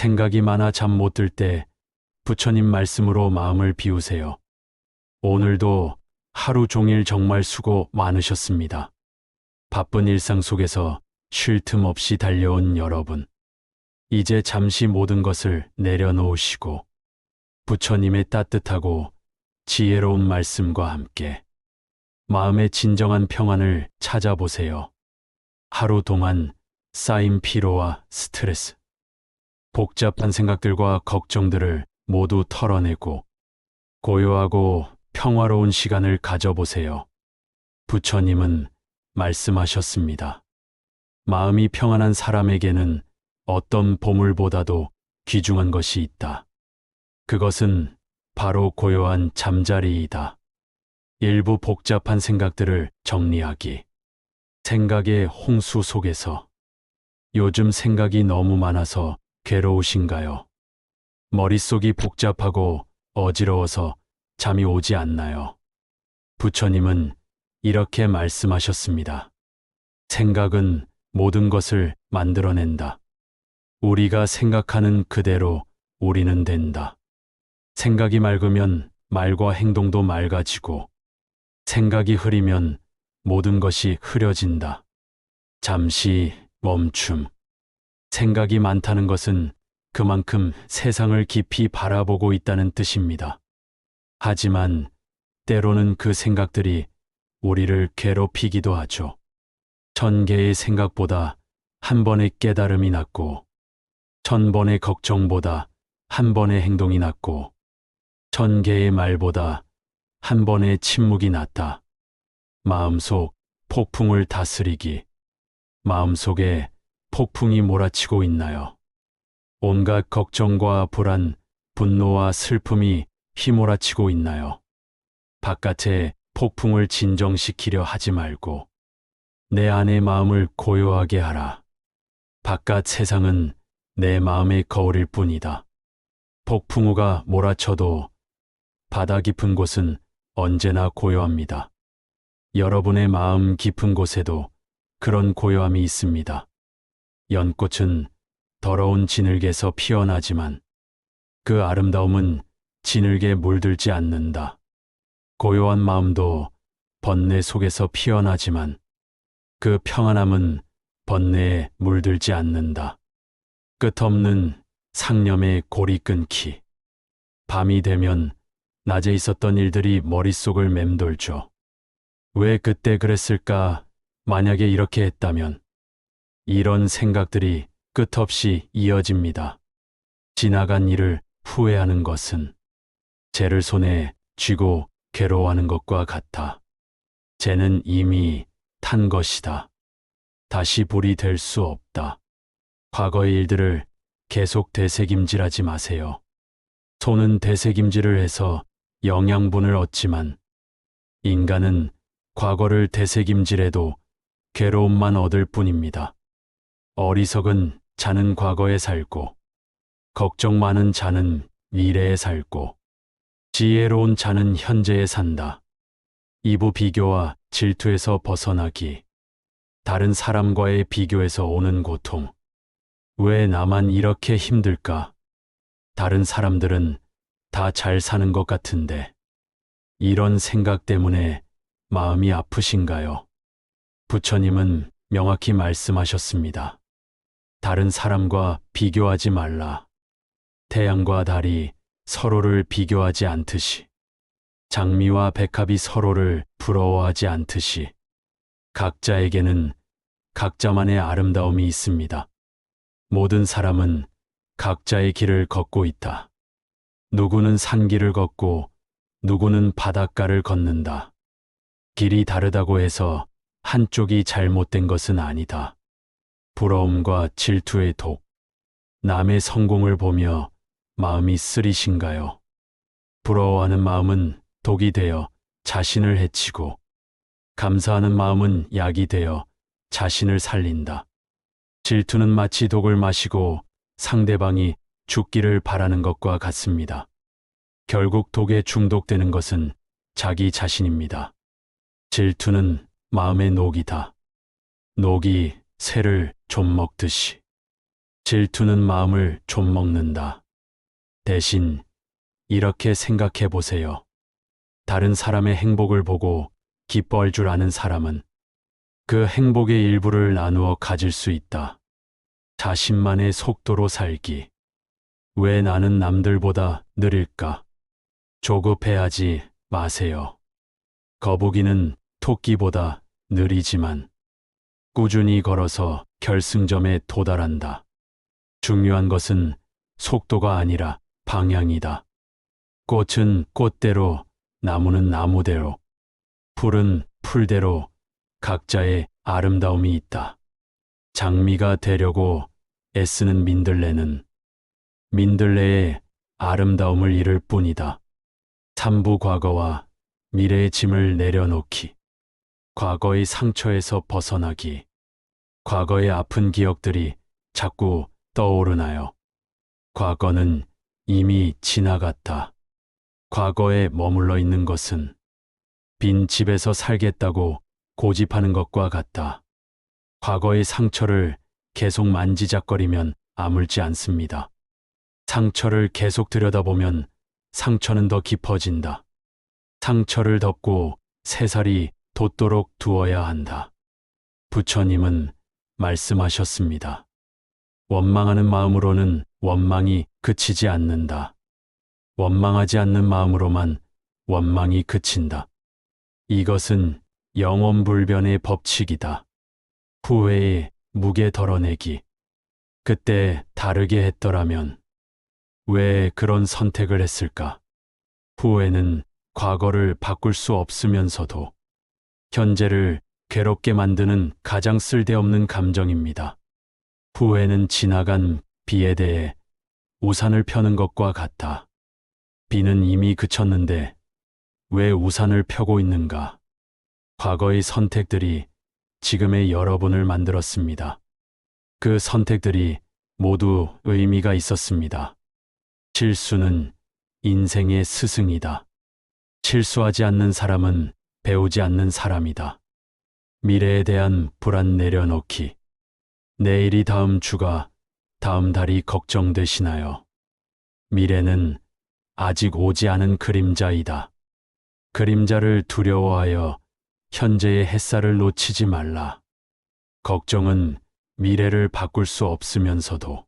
생각이 많아 잠 못 들 때 부처님 말씀으로 마음을 비우세요. 오늘도 하루 종일 정말 수고 많으셨습니다. 바쁜 일상 속에서 쉴 틈 없이 달려온 여러분. 이제 잠시 모든 것을 내려놓으시고 부처님의 따뜻하고 지혜로운 말씀과 함께 마음의 진정한 평안을 찾아보세요. 하루 동안 쌓인 피로와 스트레스, 복잡한 생각들과 걱정들을 모두 털어내고 고요하고 평화로운 시간을 가져보세요. 부처님은 말씀하셨습니다. 마음이 평안한 사람에게는 어떤 보물보다도 귀중한 것이 있다. 그것은 바로 고요한 잠자리이다. 일부 복잡한 생각들을 정리하기. 생각의 홍수 속에서 요즘 생각이 너무 많아서 괴로우신가요? 머릿속이 복잡하고 어지러워서 잠이 오지 않나요? 부처님은 이렇게 말씀하셨습니다. 생각은 모든 것을 만들어낸다. 우리가 생각하는 그대로 우리는 된다. 생각이 맑으면 말과 행동도 맑아지고 생각이 흐리면 모든 것이 흐려진다. 잠시 멈춤. 생각이 많다는 것은 그만큼 세상을 깊이 바라보고 있다는 뜻입니다. 하지만 때로는 그 생각들이 우리를 괴롭히기도 하죠. 1000개의 생각보다 한 번의 깨달음이 낫고 1000번의 걱정보다 한 번의 행동이 낫고 1000개의 말보다 한 번의 침묵이 낫다. 마음속 폭풍을 다스리기. 마음속에 폭풍이 몰아치고 있나요? 온갖 걱정과 불안, 분노와 슬픔이 휘몰아치고 있나요? 바깥의 폭풍을 진정시키려 하지 말고 내 안의 마음을 고요하게 하라. 바깥 세상은 내 마음의 거울일 뿐이다. 폭풍우가 몰아쳐도 바다 깊은 곳은 언제나 고요합니다. 여러분의 마음 깊은 곳에도 그런 고요함이 있습니다. 연꽃은 더러운 진흙에서 피어나지만 그 아름다움은 진흙에 물들지 않는다. 고요한 마음도 번뇌 속에서 피어나지만 그 평안함은 번뇌에 물들지 않는다. 끝없는 상념의 고리 끊기. 밤이 되면 낮에 있었던 일들이 머릿속을 맴돌죠. 왜 그때 그랬을까? 만약에 이렇게 했다면. 이런 생각들이 끝없이 이어집니다. 지나간 일을 후회하는 것은 죄를 손에 쥐고 괴로워하는 것과 같아. 죄는 이미 탄 것이다. 다시 불이 될 수 없다. 과거의 일들을 계속 되새김질하지 마세요. 손은 되새김질을 해서 영양분을 얻지만 인간은 과거를 되새김질해도 괴로움만 얻을 뿐입니다. 어리석은 자는 과거에 살고 걱정 많은 자는 미래에 살고 지혜로운 자는 현재에 산다. 이부 비교와 질투에서 벗어나기. 다른 사람과의 비교에서 오는 고통. 왜 나만 이렇게 힘들까? 다른 사람들은 다 잘 사는 것 같은데. 이런 생각 때문에 마음이 아프신가요? 부처님은 명확히 말씀하셨습니다. 다른 사람과 비교하지 말라. 태양과 달이 서로를 비교하지 않듯이, 장미와 백합이 서로를 부러워하지 않듯이, 각자에게는 각자만의 아름다움이 있습니다. 모든 사람은 각자의 길을 걷고 있다. 누구는 산길을 걷고 누구는 바닷가를 걷는다. 길이 다르다고 해서 한쪽이 잘못된 것은 아니다. 부러움과 질투의 독. 남의 성공을 보며 마음이 쓰리신가요? 부러워하는 마음은 독이 되어 자신을 해치고 감사하는 마음은 약이 되어 자신을 살린다. 질투는 마치 독을 마시고 상대방이 죽기를 바라는 것과 같습니다. 결국 독에 중독되는 것은 자기 자신입니다. 질투는 마음의 녹이다. 녹이 새를 좀 먹듯이. 질투는 마음을 좀 먹는다. 대신 이렇게 생각해 보세요. 다른 사람의 행복을 보고 기뻐할 줄 아는 사람은 그 행복의 일부를 나누어 가질 수 있다. 자신만의 속도로 살기. 왜 나는 남들보다 느릴까? 조급해하지 마세요. 거북이는 토끼보다 느리지만 꾸준히 걸어서 결승점에 도달한다. 중요한 것은 속도가 아니라 방향이다. 꽃은 꽃대로, 나무는 나무대로, 풀은 풀대로 각자의 아름다움이 있다. 장미가 되려고 애쓰는 민들레는 민들레의 아름다움을 잃을 뿐이다. 삼부 과거와 미래의 짐을 내려놓기. 과거의 상처에서 벗어나기. 과거의 아픈 기억들이 자꾸 떠오르나요? 과거는 이미 지나갔다. 과거에 머물러 있는 것은 빈 집에서 살겠다고 고집하는 것과 같다. 과거의 상처를 계속 만지작거리면 아물지 않습니다. 상처를 계속 들여다보면 상처는 더 깊어진다. 상처를 덮고 새살이 돋도록 두어야 한다. 부처님은 말씀하셨습니다. 원망하는 마음으로는 원망이 그치지 않는다. 원망하지 않는 마음으로만 원망이 그친다. 이것은 영원불변의 법칙이다. 후회의 무게 덜어내기. 그때 다르게 했더라면 왜 그런 선택을 했을까? 후회는 과거를 바꿀 수 없으면서도 현재를 괴롭게 만드는 가장 쓸데없는 감정입니다. 후회는 지나간 비에 대해 우산을 펴는 것과 같다. 비는 이미 그쳤는데 왜 우산을 펴고 있는가? 과거의 선택들이 지금의 여러분을 만들었습니다. 그 선택들이 모두 의미가 있었습니다. 실수는 인생의 스승이다. 실수하지 않는 사람은 배우지 않는 사람이다. 미래에 대한 불안 내려놓기. 내일이 다음 주가 다음 달이 걱정되시나요? 미래는 아직 오지 않은 그림자이다. 그림자를 두려워하여 현재의 햇살을 놓치지 말라. 걱정은 미래를 바꿀 수 없으면서도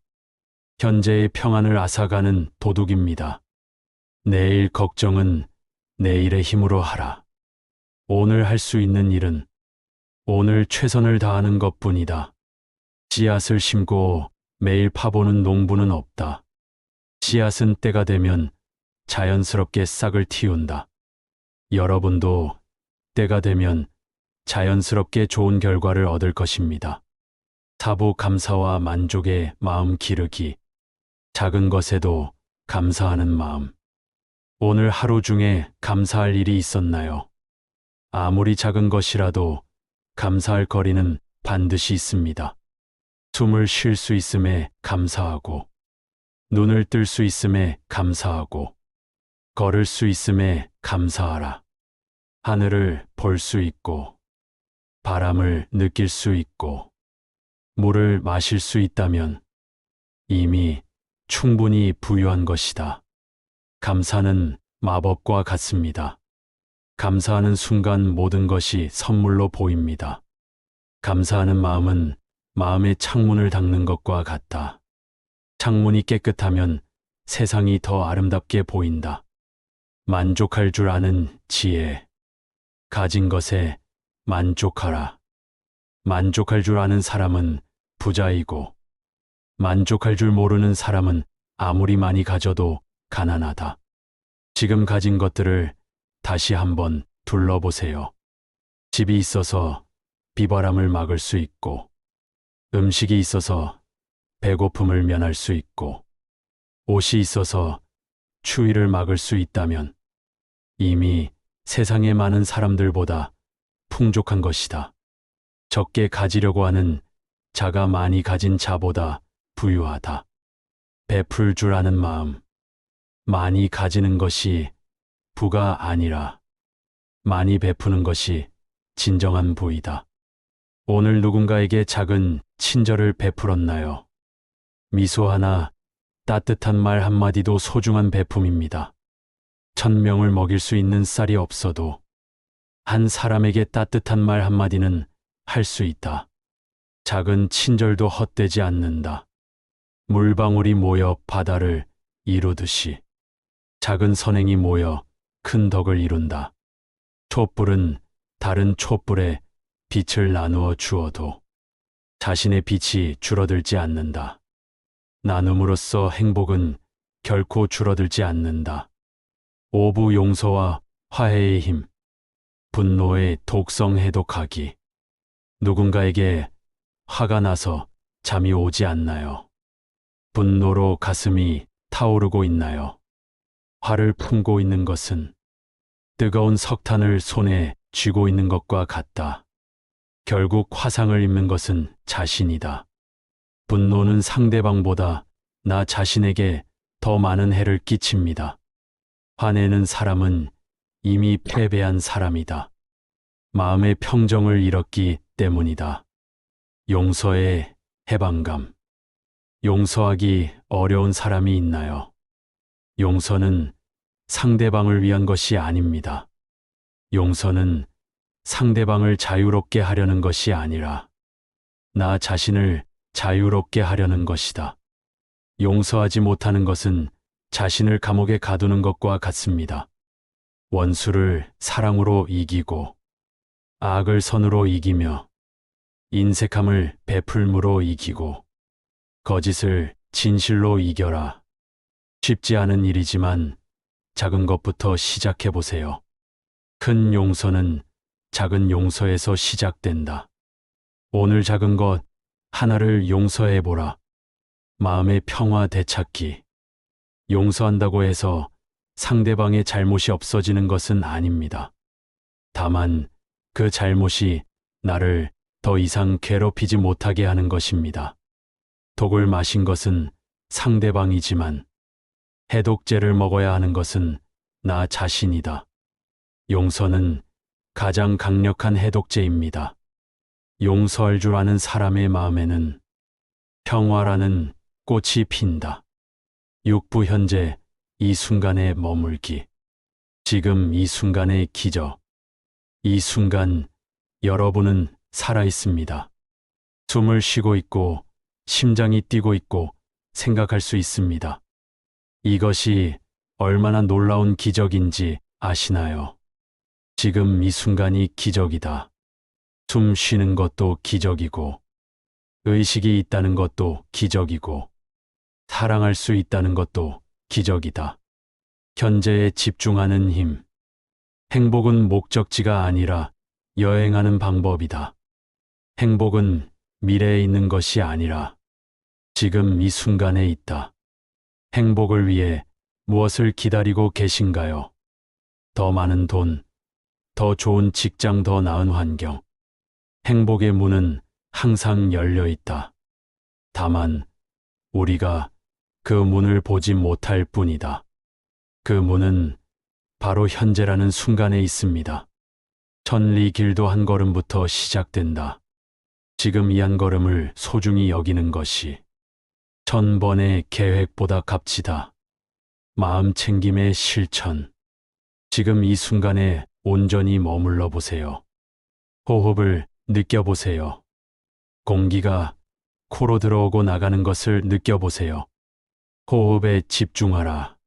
현재의 평안을 앗아가는 도둑입니다. 내일 걱정은 내일의 힘으로 하라. 오늘 할 수 있는 일은 오늘 최선을 다하는 것뿐이다. 씨앗을 심고 매일 파보는 농부는 없다. 씨앗은 때가 되면 자연스럽게 싹을 틔운다. 여러분도 때가 되면 자연스럽게 좋은 결과를 얻을 것입니다. 사부 감사와 만족의 마음 기르기. 작은 것에도 감사하는 마음. 오늘 하루 중에 감사할 일이 있었나요? 아무리 작은 것이라도 감사할 거리는 반드시 있습니다. 숨을 쉴 수 있음에 감사하고, 눈을 뜰 수 있음에 감사하고, 걸을 수 있음에 감사하라. 하늘을 볼 수 있고, 바람을 느낄 수 있고, 물을 마실 수 있다면 이미 충분히 부유한 것이다. 감사는 마법과 같습니다. 감사하는 순간 모든 것이 선물로 보입니다. 감사하는 마음은 마음의 창문을 닦는 것과 같다. 창문이 깨끗하면 세상이 더 아름답게 보인다. 만족할 줄 아는 지혜. 가진 것에 만족하라. 만족할 줄 아는 사람은 부자이고, 만족할 줄 모르는 사람은 아무리 많이 가져도 가난하다. 지금 가진 것들을 다시 한번 둘러보세요. 집이 있어서 비바람을 막을 수 있고, 음식이 있어서 배고픔을 면할 수 있고, 옷이 있어서 추위를 막을 수 있다면 이미 세상의 많은 사람들보다 풍족한 것이다. 적게 가지려고 하는 자가 많이 가진 자보다 부유하다. 베풀 줄 아는 마음. 많이 가지는 것이 부가 아니라 많이 베푸는 것이 진정한 부이다. 오늘 누군가에게 작은 친절을 베풀었나요? 미소 하나, 따뜻한 말 한마디도 소중한 배품입니다. 1000명을 먹일 수 있는 쌀이 없어도 한 사람에게 따뜻한 말 한마디는 할 수 있다. 작은 친절도 헛되지 않는다. 물방울이 모여 바다를 이루듯이 작은 선행이 모여 큰 덕을 이룬다. 촛불은 다른 촛불에 빛을 나누어 주어도 자신의 빛이 줄어들지 않는다. 나눔으로써 행복은 결코 줄어들지 않는다. 오부 용서와 화해의 힘, 분노의 독성 해독하기. 누군가에게 화가 나서 잠이 오지 않나요? 분노로 가슴이 타오르고 있나요? 화를 품고 있는 것은 뜨거운 석탄을 손에 쥐고 있는 것과 같다. 결국 화상을 입는 것은 자신이다. 분노는 상대방보다 나 자신에게 더 많은 해를 끼칩니다. 화내는 사람은 이미 패배한 사람이다. 마음의 평정을 잃었기 때문이다. 용서의 해방감. 용서하기 어려운 사람이 있나요? 용서는 상대방을 위한 것이 아닙니다. 용서는 상대방을 자유롭게 하려는 것이 아니라 나 자신을 자유롭게 하려는 것이다. 용서하지 못하는 것은 자신을 감옥에 가두는 것과 같습니다. 원수를 사랑으로 이기고 악을 선으로 이기며 인색함을 베풀므로 이기고 거짓을 진실로 이겨라. 쉽지 않은 일이지만 작은 것부터 시작해 보세요. 큰 용서는 작은 용서에서 시작된다. 오늘 작은 것 하나를 용서해 보라. 마음의 평화 되찾기. 용서한다고 해서 상대방의 잘못이 없어지는 것은 아닙니다. 다만 그 잘못이 나를 더 이상 괴롭히지 못하게 하는 것입니다. 독을 마신 것은 상대방이지만 해독제를 먹어야 하는 것은 나 자신이다. 용서는 가장 강력한 해독제입니다. 용서할 줄 아는 사람의 마음에는 평화라는 꽃이 핀다. 육부 현재 이 순간에 머물기. 지금 이 순간의 기적. 이 순간 여러분은 살아 있습니다. 숨을 쉬고 있고 심장이 뛰고 있고 생각할 수 있습니다. 이것이 얼마나 놀라운 기적인지 아시나요? 지금 이 순간이 기적이다. 숨 쉬는 것도 기적이고, 의식이 있다는 것도 기적이고, 사랑할 수 있다는 것도 기적이다. 현재에 집중하는 힘. 행복은 목적지가 아니라 여행하는 방법이다. 행복은 미래에 있는 것이 아니라 지금 이 순간에 있다. 행복을 위해 무엇을 기다리고 계신가요? 더 많은 돈, 더 좋은 직장, 더 나은 환경. 행복의 문은 항상 열려 있다. 다만 우리가 그 문을 보지 못할 뿐이다. 그 문은 바로 현재라는 순간에 있습니다. 천리 길도 한 걸음부터 시작된다. 지금 이 한 걸음을 소중히 여기는 것이 1000번의 계획보다 값지다. 마음 챙김의 실천. 지금 이 순간에 온전히 머물러 보세요. 호흡을 느껴보세요. 공기가 코로 들어오고 나가는 것을 느껴보세요. 호흡에 집중하라.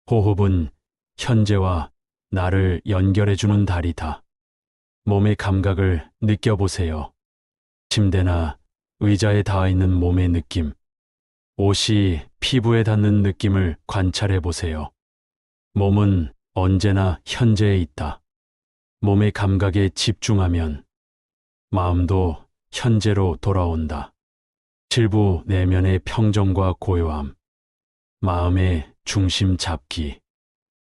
호흡은 현재와 나를 연결해주는 다리다. 몸의 감각을 느껴보세요. 침대나 의자에 닿아 있는 몸의 느낌. 옷이 피부에 닿는 느낌을 관찰해 보세요. 몸은 언제나 현재에 있다. 몸의 감각에 집중하면 마음도 현재로 돌아온다. 칠부 내면의 평정과 고요함. 마음의 중심 잡기.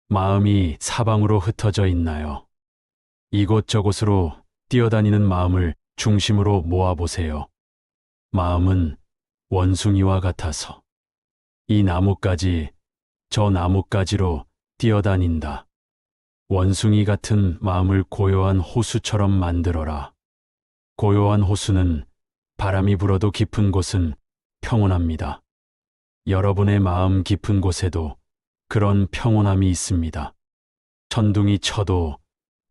마음이 사방으로 흩어져 있나요? 이곳저곳으로 뛰어다니는 마음을 중심으로 모아보세요. 마음은 원숭이와 같아서 이 나뭇가지, 저 나뭇가지로 뛰어다닌다. 원숭이 같은 마음을 고요한 호수처럼 만들어라. 고요한 호수는 바람이 불어도 깊은 곳은 평온합니다. 여러분의 마음 깊은 곳에도 그런 평온함이 있습니다. 천둥이 쳐도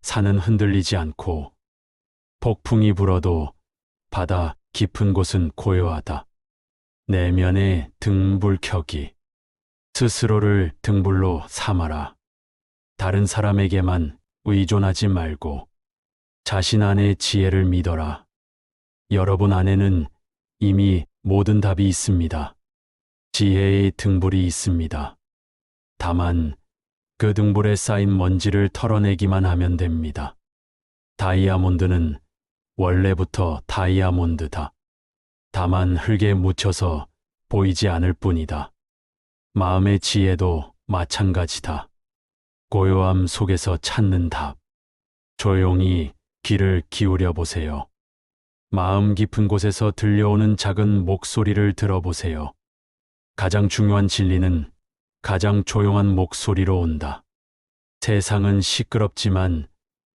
산은 흔들리지 않고 폭풍이 불어도 바다 깊은 곳은 고요하다. 내면의 등불 켜기. 스스로를 등불로 삼아라. 다른 사람에게만 의존하지 말고 자신 안의 지혜를 믿어라. 여러분 안에는 이미 모든 답이 있습니다. 지혜의 등불이 있습니다. 다만 그 등불에 쌓인 먼지를 털어내기만 하면 됩니다. 다이아몬드는 원래부터 다이아몬드다. 다만 흙에 묻혀서 보이지 않을 뿐이다. 마음의 지혜도 마찬가지다. 고요함 속에서 찾는 답. 조용히 귀를 기울여 보세요. 마음 깊은 곳에서 들려오는 작은 목소리를 들어보세요. 가장 중요한 진리는 가장 조용한 목소리로 온다. 세상은 시끄럽지만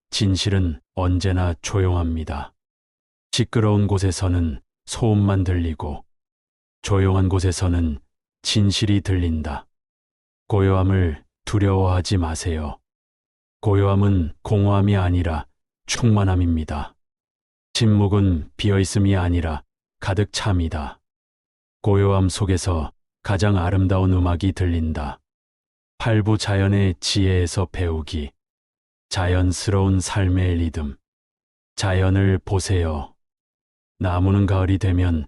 진실은 언제나 조용합니다. 시끄러운 곳에서는 소음만 들리고 조용한 곳에서는 진실이 들린다. 고요함을 두려워하지 마세요. 고요함은 공허함이 아니라 충만함입니다. 침묵은 비어있음이 아니라 가득 참이다. 고요함 속에서 가장 아름다운 음악이 들린다. 팔부 자연의 지혜에서 배우기. 자연스러운 삶의 리듬. 자연을 보세요. 나무는 가을이 되면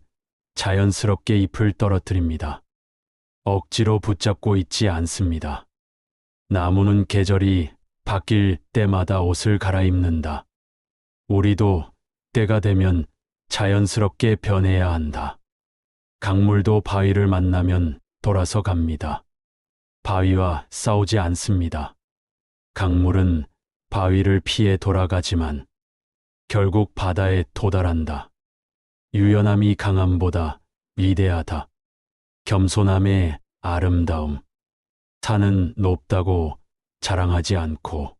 자연스럽게 잎을 떨어뜨립니다. 억지로 붙잡고 있지 않습니다. 나무는 계절이 바뀔 때마다 옷을 갈아입는다. 우리도 때가 되면 자연스럽게 변해야 한다. 강물도 바위를 만나면 돌아서 갑니다. 바위와 싸우지 않습니다. 강물은 바위를 피해 돌아가지만 결국 바다에 도달한다. 유연함이 강함보다 위대하다. 겸손함의 아름다움. 산은 높다고 자랑하지 않고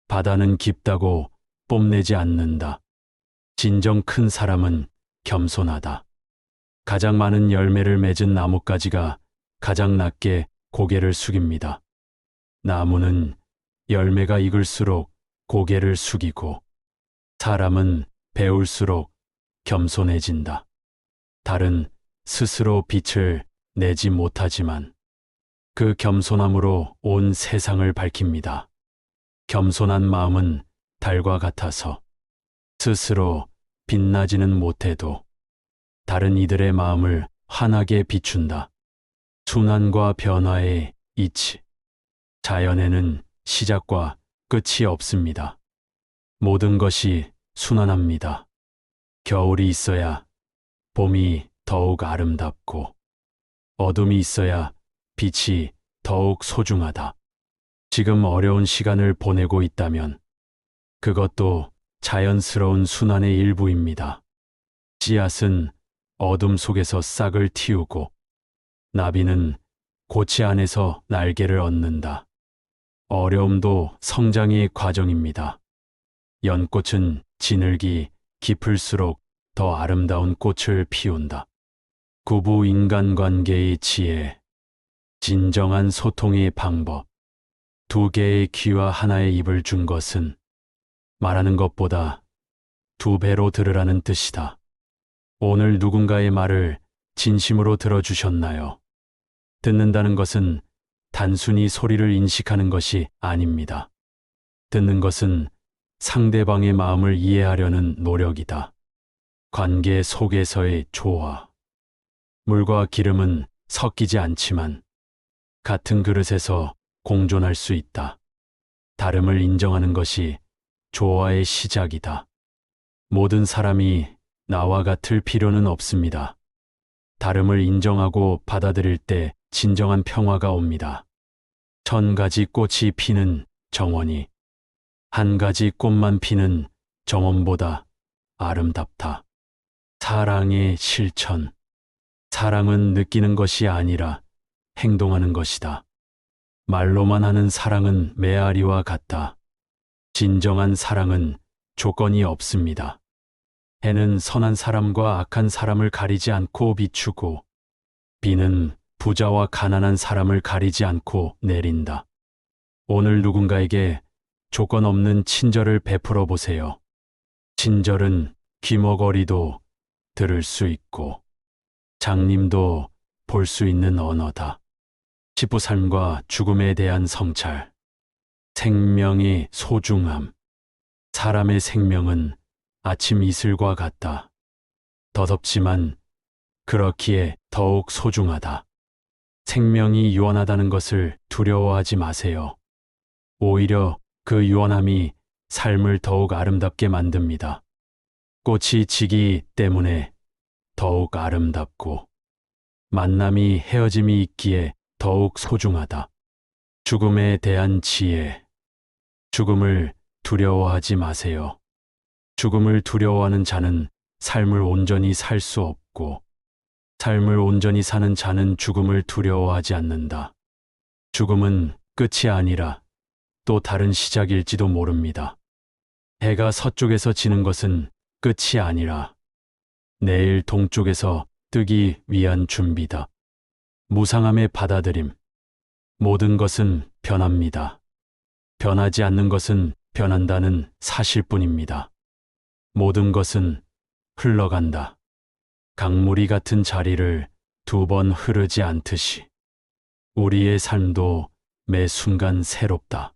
바다는 깊다고 뽐내지 않는다. 진정 큰 사람은 겸손하다. 가장 많은 열매를 맺은 나뭇가지가 가장 낮게 고개를 숙입니다. 나무는 열매가 익을수록 고개를 숙이고 사람은 배울수록 겸손해진다. 달은 스스로 빛을 내지 못하지만 그 겸손함으로 온 세상을 밝힙니다. 겸손한 마음은 달과 같아서 스스로 빛나지는 못해도 다른 이들의 마음을 환하게 비춘다. 순환과 변화의 이치. 자연에는 시작과 끝이 없습니다. 모든 것이 순환합니다. 겨울이 있어야 봄이 더욱 아름답고 어둠이 있어야 빛이 더욱 소중하다. 지금 어려운 시간을 보내고 있다면 그것도 자연스러운 순환의 일부입니다. 씨앗은 어둠 속에서 싹을 틔우고 나비는 고치 안에서 날개를 얻는다. 어려움도 성장의 과정입니다. 연꽃은 지늘기 깊을수록 더 아름다운 꽃을 피운다. 부부 인간관계의 지혜, 진정한 소통의 방법. 두 개의 귀와 하나의 입을 준 것은 말하는 것보다 두 배로 들으라는 뜻이다. 오늘 누군가의 말을 진심으로 들어주셨나요? 듣는다는 것은 단순히 소리를 인식하는 것이 아닙니다. 듣는 것은 상대방의 마음을 이해하려는 노력이다. 관계 속에서의 조화. 물과 기름은 섞이지 않지만 같은 그릇에서 공존할 수 있다. 다름을 인정하는 것이 조화의 시작이다. 모든 사람이 나와 같을 필요는 없습니다. 다름을 인정하고 받아들일 때 진정한 평화가 옵니다. 1000가지 꽃이 피는 정원이 한 가지 꽃만 피는 정원보다 아름답다. 사랑의 실천. 사랑은 느끼는 것이 아니라 행동하는 것이다. 말로만 하는 사랑은 메아리와 같다. 진정한 사랑은 조건이 없습니다. 해는 선한 사람과 악한 사람을 가리지 않고 비추고 비는 부자와 가난한 사람을 가리지 않고 내린다. 오늘 누군가에게 조건 없는 친절을 베풀어 보세요. 친절은 귀머거리도 들을 수 있고 장님도 볼 수 있는 언어다. 19 삶과 죽음에 대한 성찰. 생명의 소중함. 사람의 생명은 아침 이슬과 같다. 더덥지만 그렇기에 더욱 소중하다. 생명이 유한하다는 것을 두려워하지 마세요. 오히려 그 유한함이 삶을 더욱 아름답게 만듭니다. 꽃이 지기 때문에 더욱 아름답고 만남이 헤어짐이 있기에 더욱 소중하다. 죽음에 대한 지혜. 죽음을 두려워하지 마세요. 죽음을 두려워하는 자는 삶을 온전히 살 수 없고 삶을 온전히 사는 자는 죽음을 두려워하지 않는다. 죽음은 끝이 아니라 또 다른 시작일지도 모릅니다. 해가 서쪽에서 지는 것은 끝이 아니라 내일 동쪽에서 뜨기 위한 준비다. 무상함의 받아들임. 모든 것은 변합니다. 변하지 않는 것은 변한다는 사실뿐입니다. 모든 것은 흘러간다. 강물이 같은 자리를 두 번 흐르지 않듯이 우리의 삶도 매 순간 새롭다.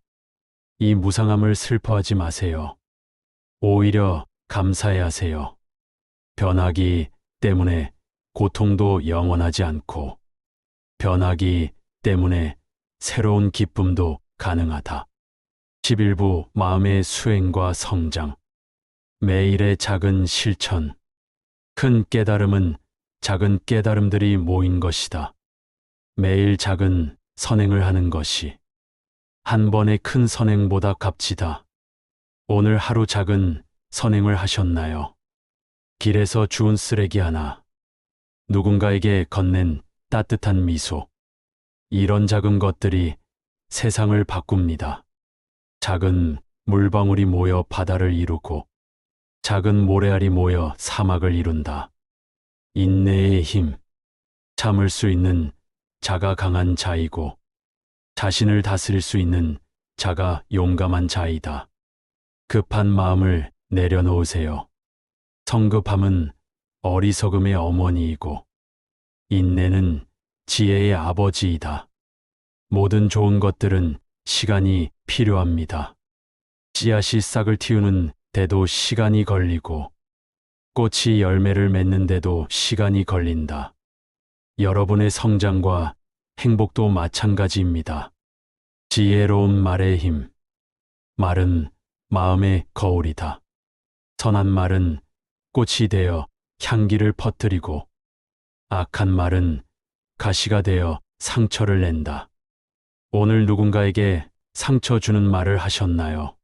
이 무상함을 슬퍼하지 마세요. 오히려 감사해 하세요. 변하기 때문에 고통도 영원하지 않고 변하기 때문에 새로운 기쁨도 가능하다. 11부 마음의 수행과 성장. 매일의 작은 실천. 큰 깨달음은 작은 깨달음들이 모인 것이다. 매일 작은 선행을 하는 것이 한 번의 큰 선행보다 값지다. 오늘 하루 작은 선행을 하셨나요? 길에서 주운 쓰레기 하나, 누군가에게 건넨 따뜻한 미소. 이런 작은 것들이 세상을 바꿉니다. 작은 물방울이 모여 바다를 이루고 작은 모래알이 모여 사막을 이룬다. 인내의 힘. 참을 수 있는 자가 강한 자이고 자신을 다스릴 수 있는 자가 용감한 자이다. 급한 마음을 내려놓으세요. 성급함은 어리석음의 어머니이고 인내는 지혜의 아버지이다. 모든 좋은 것들은 시간이 필요합니다. 씨앗이 싹을 틔우는 데도 시간이 걸리고 꽃이 열매를 맺는데도 시간이 걸린다. 여러분의 성장과 행복도 마찬가지입니다. 지혜로운 말의 힘. 말은 마음의 거울이다. 선한 말은 꽃이 되어 향기를 퍼뜨리고 악한 말은 가시가 되어 상처를 낸다. 오늘 누군가에게 상처 주는 말을 하셨나요?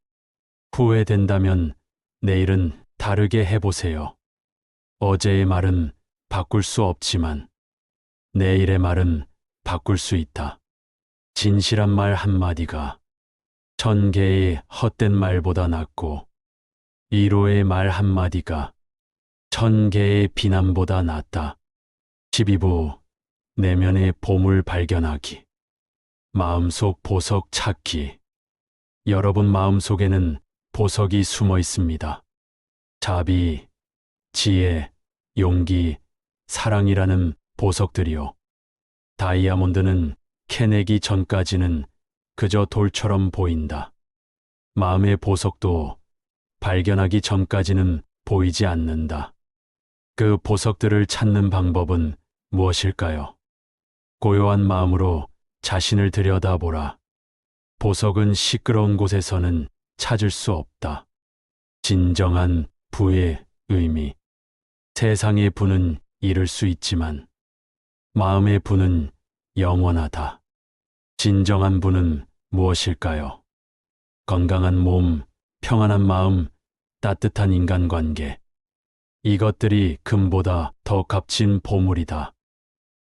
후회된다면 내일은 다르게 해보세요. 어제의 말은 바꿀 수 없지만 내일의 말은 바꿀 수 있다. 진실한 말 한마디가 1000개의 헛된 말보다 낫고 위로의 말 한마디가 1000개의 비난보다 낫다. 12부 내면의 보물 발견하기. 마음속 보석 찾기. 여러분 마음속에는 보석이 숨어 있습니다. 자비, 지혜, 용기, 사랑이라는 보석들이요. 다이아몬드는 캐내기 전까지는 그저 돌처럼 보인다. 마음의 보석도 발견하기 전까지는 보이지 않는다. 그 보석들을 찾는 방법은 무엇일까요? 고요한 마음으로 자신을 들여다보라. 보석은 시끄러운 곳에서는 찾을 수 없다. 진정한 부의 의미. 세상의 부는 잃을 수 있지만 마음의 부는 영원하다. 진정한 부는 무엇일까요? 건강한 몸, 평안한 마음, 따뜻한 인간관계. 이것들이 금보다 더 값진 보물이다.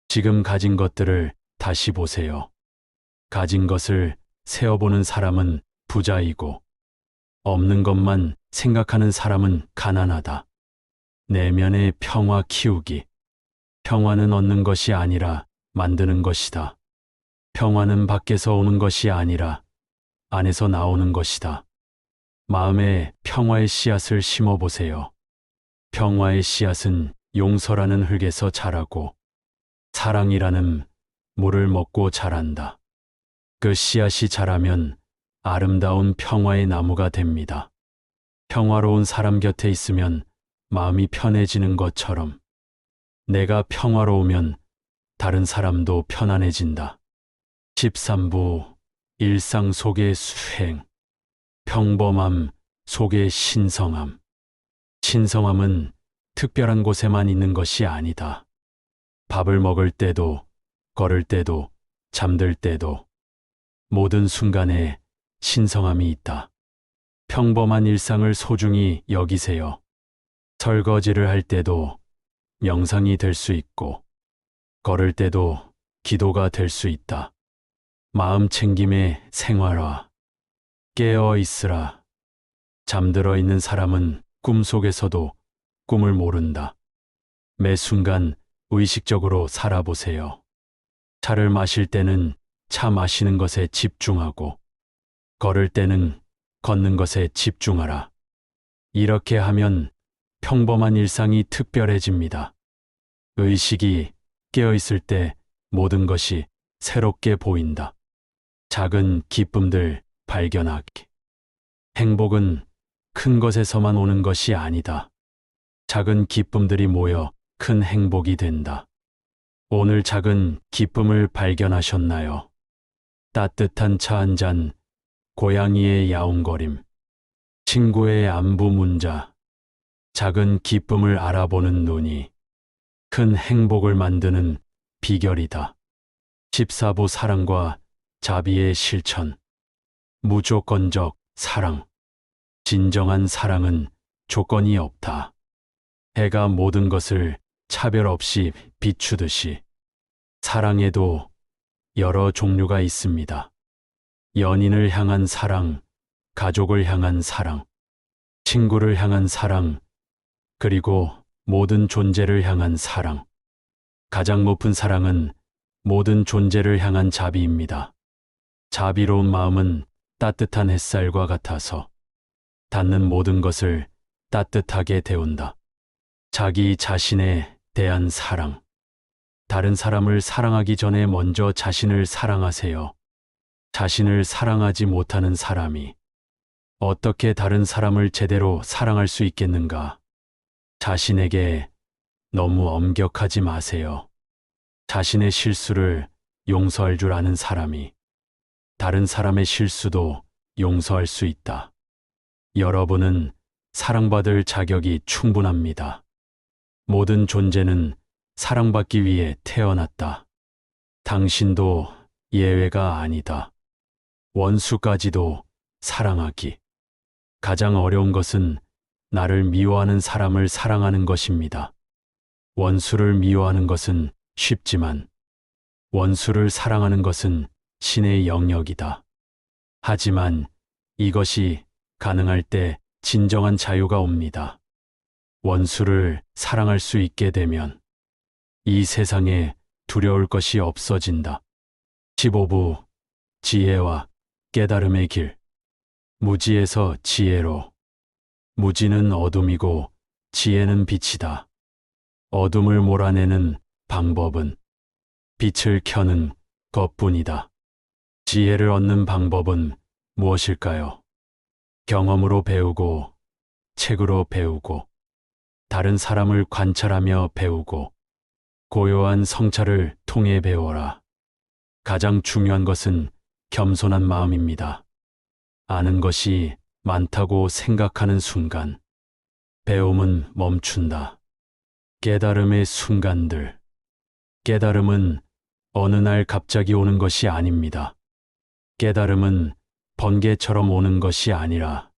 지금 가진 것들을 다시 보세요. 가진 것을 세어보는 사람은 부자이고 없는 것만 생각하는 사람은 가난하다. 내면의 평화 키우기. 평화는 얻는 것이 아니라 만드는 것이다. 평화는 밖에서 오는 것이 아니라 안에서 나오는 것이다. 마음에 평화의 씨앗을 심어보세요. 평화의 씨앗은 용서라는 흙에서 자라고 사랑이라는 물을 먹고 자란다. 그 씨앗이 자라면 아름다운 평화의 나무가 됩니다. 평화로운 사람 곁에 있으면 마음이 편해지는 것처럼 내가 평화로우면 다른 사람도 편안해진다. 13부 일상 속의 수행. 평범함 속의 신성함. 신성함은 특별한 곳에만 있는 것이 아니다. 밥을 먹을 때도, 걸을 때도, 잠들 때도 모든 순간에 신성함이 있다. 평범한 일상을 소중히 여기세요. 설거지를 할 때도 명상이 될 수 있고, 걸을 때도 기도가 될 수 있다. 마음 챙김의 생활화. 깨어 있으라. 잠들어 있는 사람은 꿈속에서도 꿈을 모른다. 매 순간 의식적으로 살아보세요. 차를 마실 때는 차 마시는 것에 집중하고, 걸을 때는 걷는 것에 집중하라. 이렇게 하면 평범한 일상이 특별해집니다. 의식이 깨어있을 때 모든 것이 새롭게 보인다. 작은 기쁨들 발견하기. 행복은 큰 것에서만 오는 것이 아니다. 작은 기쁨들이 모여 큰 행복이 된다. 오늘 작은 기쁨을 발견하셨나요? 따뜻한 차 한 잔, 고양이의 야옹거림, 친구의 안부 문자, 작은 기쁨을 알아보는 눈이 큰 행복을 만드는 비결이다. 14부 사랑과 자비의 실천. 무조건적 사랑. 진정한 사랑은 조건이 없다. 해가 모든 것을 차별 없이 비추듯이 사랑에도 여러 종류가 있습니다. 연인을 향한 사랑, 가족을 향한 사랑, 친구를 향한 사랑, 그리고 모든 존재를 향한 사랑. 가장 높은 사랑은 모든 존재를 향한 자비입니다. 자비로운 마음은 따뜻한 햇살과 같아서 닿는 모든 것을 따뜻하게 데운다. 자기 자신에 대한 사랑. 다른 사람을 사랑하기 전에 먼저 자신을 사랑하세요. 자신을 사랑하지 못하는 사람이 어떻게 다른 사람을 제대로 사랑할 수 있겠는가? 자신에게 너무 엄격하지 마세요. 자신의 실수를 용서할 줄 아는 사람이 다른 사람의 실수도 용서할 수 있다. 여러분은 사랑받을 자격이 충분합니다. 모든 존재는 사랑받기 위해 태어났다. 당신도 예외가 아니다. 원수까지도 사랑하기. 가장 어려운 것은 나를 미워하는 사람을 사랑하는 것입니다. 원수를 미워하는 것은 쉽지만 원수를 사랑하는 것은 신의 영역이다. 하지만 이것이 가능할 때 진정한 자유가 옵니다. 원수를 사랑할 수 있게 되면 이 세상에 두려울 것이 없어진다. 15부 지혜와 깨달음의 길. 무지에서 지혜로. 무지는 어둠이고 지혜는 빛이다. 어둠을 몰아내는 방법은 빛을 켜는 것뿐이다. 지혜를 얻는 방법은 무엇일까요? 경험으로 배우고, 책으로 배우고, 다른 사람을 관찰하며 배우고, 고요한 성찰을 통해 배워라. 가장 중요한 것은 겸손한 마음입니다. 아는 것이 많다고 생각하는 순간, 배움은 멈춘다. 깨달음의 순간들. 깨달음은 어느 날 갑자기 오는 것이 아닙니다. 깨달음은 번개처럼 오는 것이 아니라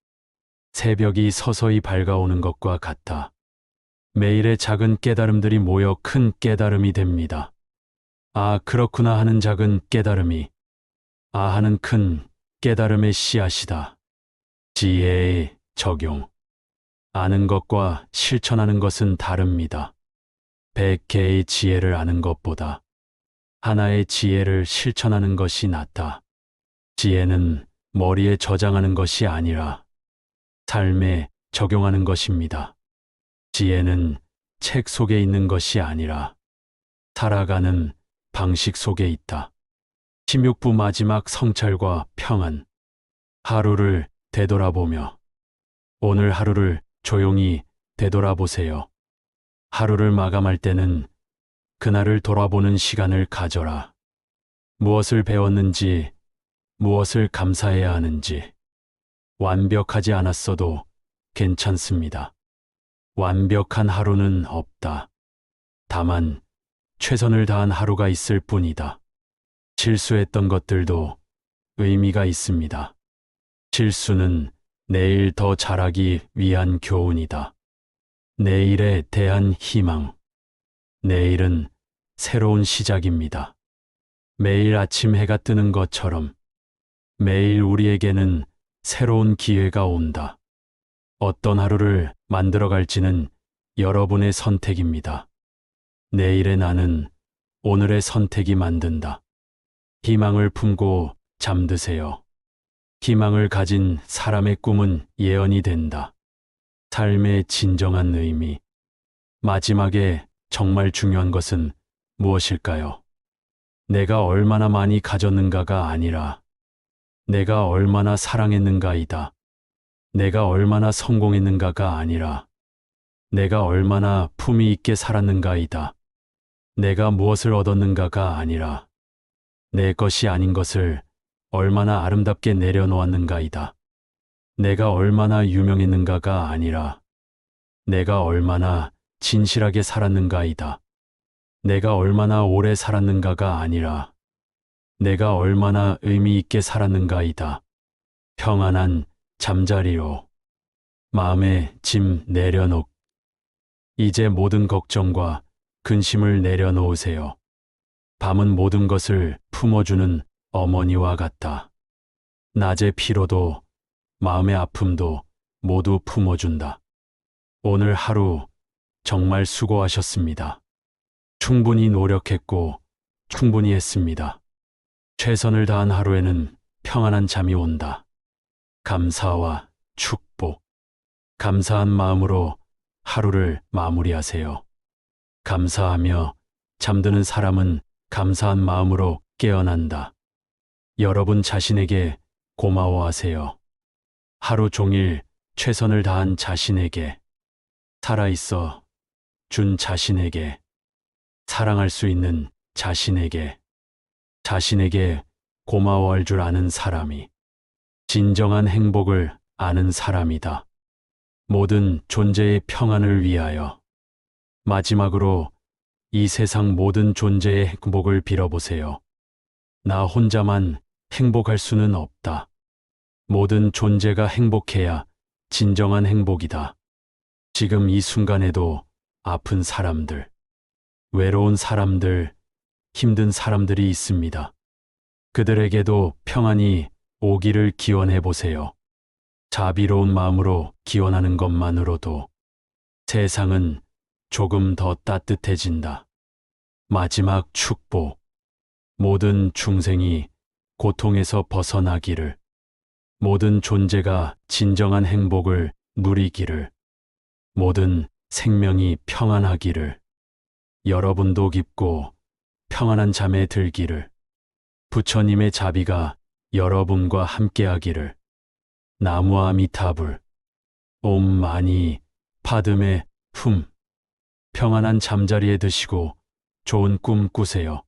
새벽이 서서히 밝아오는 것과 같아. 매일의 작은 깨달음들이 모여 큰 깨달음이 됩니다. 아, 그렇구나 하는 작은 깨달음이 아 하는 큰 깨달음의 씨앗이다. 지혜의 적용. 아는 것과 실천하는 것은 다릅니다. 100개의 지혜를 아는 것보다 하나의 지혜를 실천하는 것이 낫다. 지혜는 머리에 저장하는 것이 아니라 삶에 적용하는 것입니다. 지혜는 책 속에 있는 것이 아니라 살아가는 방식 속에 있다. 16부 마지막 성찰과 평안. 하루를 되돌아보며 오늘 하루를 조용히 되돌아보세요. 하루를 마감할 때는 그날을 돌아보는 시간을 가져라. 무엇을 배웠는지, 무엇을 감사해야 하는지. 완벽하지 않았어도 괜찮습니다. 완벽한 하루는 없다. 다만 최선을 다한 하루가 있을 뿐이다. 실수했던 것들도 의미가 있습니다. 실수는 내일 더 잘하기 위한 교훈이다. 내일에 대한 희망. 내일은 새로운 시작입니다. 매일 아침 해가 뜨는 것처럼 매일 우리에게는 새로운 기회가 온다. 어떤 하루를 만들어갈지는 여러분의 선택입니다. 내일의 나는 오늘의 선택이 만든다. 희망을 품고 잠드세요. 희망을 가진 사람의 꿈은 예언이 된다. 삶의 진정한 의미. 마지막에 정말 중요한 것은 무엇일까요? 내가 얼마나 많이 가졌는가가 아니라 내가 얼마나 사랑했는가이다. 내가 얼마나 성공했는가가 아니라 내가 얼마나 품위 있게 살았는가이다. 내가 무엇을 얻었는가가 아니라 내 것이 아닌 것을 얼마나 아름답게 내려놓았는가이다. 내가 얼마나 유명했는가가 아니라 내가 얼마나 진실하게 살았는가이다. 내가 얼마나 오래 살았는가가 아니라 내가 얼마나 의미 있게 살았는가이다. 평안한 잠자리로 마음의 짐 내려놓. 이제 모든 걱정과 근심을 내려놓으세요. 밤은 모든 것을 품어주는 어머니와 같다. 낮의 피로도 마음의 아픔도 모두 품어준다. 오늘 하루 정말 수고하셨습니다. 충분히 노력했고 충분히 했습니다. 최선을 다한 하루에는 평안한 잠이 온다. 감사와 축복. 감사한 마음으로 하루를 마무리하세요. 감사하며 잠드는 사람은 감사한 마음으로 깨어난다. 여러분 자신에게 고마워하세요. 하루 종일 최선을 다한 자신에게, 살아있어 준 자신에게, 사랑할 수 있는 자신에게, 자신에게 고마워할 줄 아는 사람이 진정한 행복을 아는 사람이다. 모든 존재의 평안을 위하여. 마지막으로 이 세상 모든 존재의 행복을 빌어보세요. 나 혼자만 행복할 수는 없다. 모든 존재가 행복해야 진정한 행복이다. 지금 이 순간에도 아픈 사람들, 외로운 사람들, 힘든 사람들이 있습니다. 그들에게도 평안이 오기를 기원해 보세요. 자비로운 마음으로 기원하는 것만으로도 세상은 조금 더 따뜻해진다. 마지막 축복. 모든 중생이 고통에서 벗어나기를, 모든 존재가 진정한 행복을 누리기를, 모든 생명이 평안하기를, 여러분도 깊고 평안한 잠에 들기를, 부처님의 자비가 여러분과 함께하기를. 나무아미타불. 옴 마니 파드메 훔. 평안한 잠자리에 드시고 좋은 꿈 꾸세요.